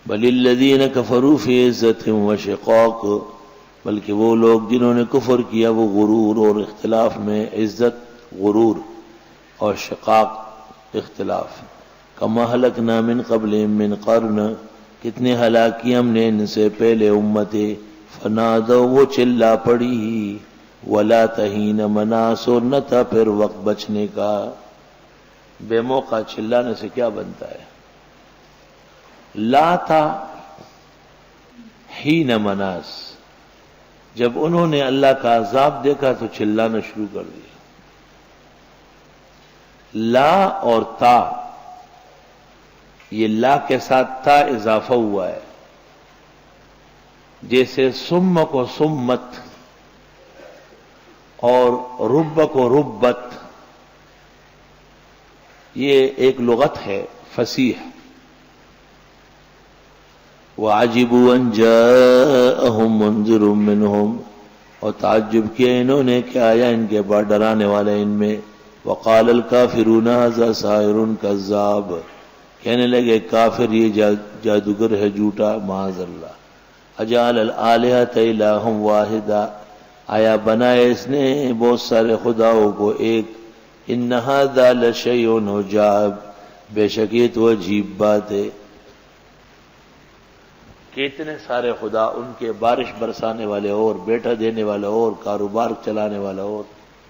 بل الذین کفروا فی عزت و شقاق، بلکہ وہ لوگ جنہوں نے کفر کیا وہ غرور اور اختلاف میں، عزت غرور اور شقاق اختلاف۔ کما ہلکنا من قبلہم من قرن، کتنے ہلاک کی ہم نے ان سے پہلے امتیں، فنادوا وہ چلا پڑی، ولا تہین مناص، اور نہ تھا پھر وقت بچنے کا۔ بے موقع چلانے سے کیا بنتا ہے؟ لا تھا حین مناص، جب انہوں نے اللہ کا عذاب دیکھا تو چلانا شروع کر دیا۔ لا اور تا، یہ لا کے ساتھ تا اضافہ ہوا ہے، جیسے سم کو سمت اور رب کو ربت، یہ ایک لغت ہے فصیح۔ وَعَجِبُوا أَن جَاءَهُم مُنذِرٌ مِّنْهُمْ، اور تعجب کیا انہوں نے کہ آیا ان کے بعد ڈرانے والا ان میں۔ وَقَالَ الْكَافِرُونَ هَذَا سَاحِرٌ كَذَّابٌ، کہنے لگے کافر یہ جادوگر ہے جھوٹا، معاذ اللہ۔ اجعل الآلہۃ الہا واحدا، آیا بنائے اس نے بہت سارے خداؤں کو ایک۔ ان ھذا لشیء عجاب، بے شک یہ تو عجیب بات ہے کہ اتنے سارے خدا، ان کے بارش برسانے والے اور، بیٹا دینے والا اور، کاروبار چلانے والا اور۔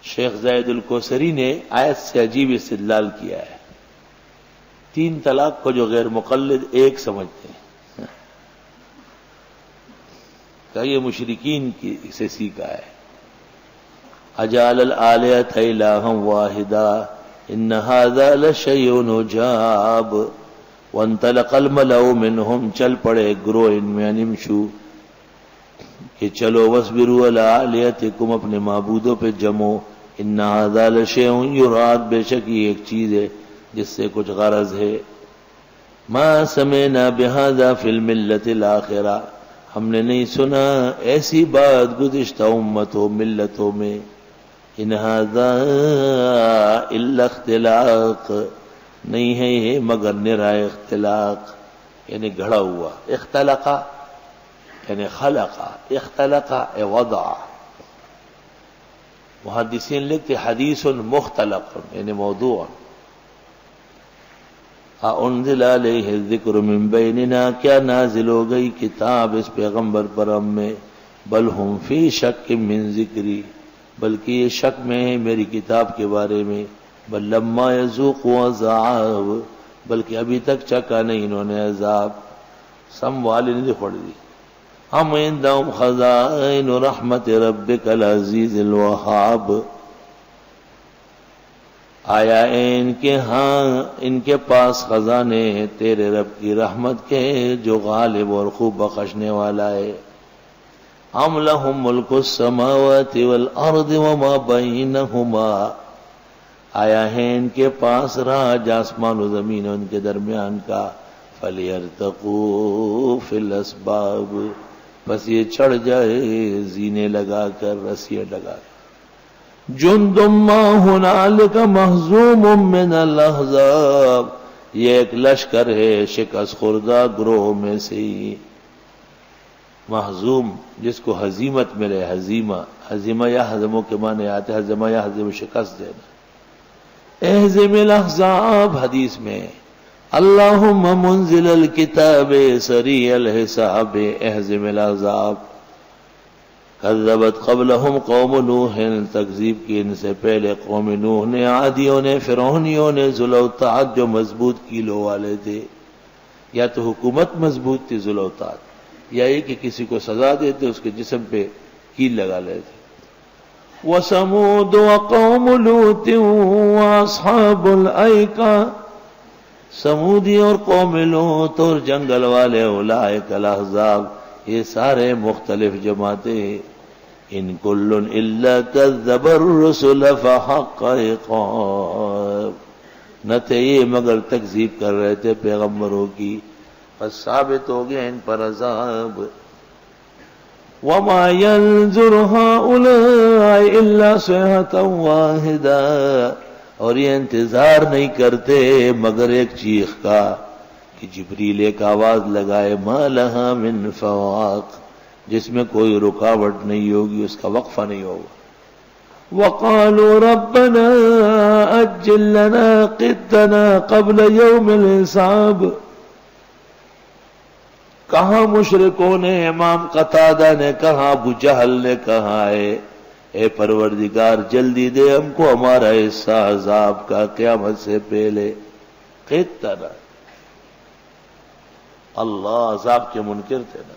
شیخ زاہد الکوثری نے آیت سے عجیب استدلال کیا ہے۔ 3 طلاق کو جو غیر مقلد ایک سمجھتے ہیں، کہ یہ مشرکین کی سے سیکھا ہے۔ اجعل الآلہۃ الہا واحدا ان ھذا لشیء عجاب وانطلق الملأ منہم، چل پڑے گروہ ان میں، انمشو کہ چلو، واصبروا علی آلہتکم، اپنے معبودوں پہ جمو، ان ھذا لشیء یراد، بے شک یہ ایک چیز ہے جس سے کچھ غرض ہے۔ ما سمعنا بہذا فی الملۃ الاخرہ، ہم نے نہیں سنا ایسی بات گزشتہ امتوں ملتوں میں۔ ان ھذا الا اختلاق، نہیں ہے یہ مگر نرائے اختلاق، یعنی گھڑا ہوا۔ اختلقا یعنی خلقا، اختلقا اے وضع۔ محدثین لکھتے حدیث مختلق یعنی موضوع۔ انزل علیہ الذکر من بیننا، کیا نازل ہو گئی کتاب اس پیغمبر پر ہم میں؟ بل ہم فی شک من ذکری، بلکہ یہ شک میں ہے میری کتاب کے بارے میں۔ بل لما یذوقوا عذاب، بلکہ ابھی تک چکا نہیں انہوں نے عذاب۔ سم والی نہیں پڑھ دی۔ ہم عندہم خزائن رحمت ربک العزیز الوہاب، آیا ان کے ہاں ان کے پاس خزانے ہیں تیرے رب کی رحمت کے، جو غالب اور خوب بخشنے والا ہے۔ ام لہم ملک السماوات والارض وما بینہما، آیا ہے ان کے پاس راج آسمان و زمین ان کے درمیان کا۔ فلیرتقوا فی الاسباب، بس یہ چڑھ جائے زینے لگا کر، رسیاں لگا کر۔ جند ما ہنالک محزوم من الاحزاب، یہ ایک لشکر ہے شکست خوردہ گروہ میں سے ہی۔ محزوم جس کو ہزیمت ملے، ہزیمہ، ہزیمہ یا ہزموں کے معنی آتے، ہزمہ یا ہزم شکست دینا۔ اہزم الاحزاب حدیث میں، اللہم منزل الکتاب سریع الحساب اہزم الاحزاب۔ کذبت قبلہم قوم نوح، تکذیب کی ان سے پہلے قوم نوح نے، عادیوں نے، فرعونیوں نے، ذوالأوتاد جو مضبوط کیلوں والے تھے، یا تو حکومت مضبوط تھی ذوالأوتاد، یا یہ کہ کسی کو سزا دیتے اس کے جسم پہ کیل لگا لیتے۔ وَثَمُودُ وَقَوْمُ لُوطٍ وَأَصْحَابُ الْأَيْكَةِ، سمودی اور قوم لوط اور جنگل والے، اولئک الاحزاب، یہ سارے مختلف جماعتیں۔ ان کل الا کذب الرسل فحق عقاب، نہ تھے یہ مگر تکذیب کر رہے تھے پیغمبروں کی، بس ثابت ہو گیا ان پر عذاب۔ وما ينظر هؤلاء الا صيحة واحدة، اور یہ انتظار نہیں کرتے مگر ایک چیخ کا، کہ جبریل ایک آواز لگائے ما لہا من فواق، جس میں کوئی رکاوٹ نہیں ہوگی، اس کا وقفہ نہیں ہوگا. وقالوا ربنا اجل لنا قطنا قبل يوم الحساب. کہاں مشرکوں نے، امام قتادہ نے کہا، ابو جہل نے کہا ہے اے پروردگار جلدی دے ہم کو ہمارا حصہ عذاب کا قیامت سے پہلے. قطنا، اللہ عذاب کے منکر تھے نا.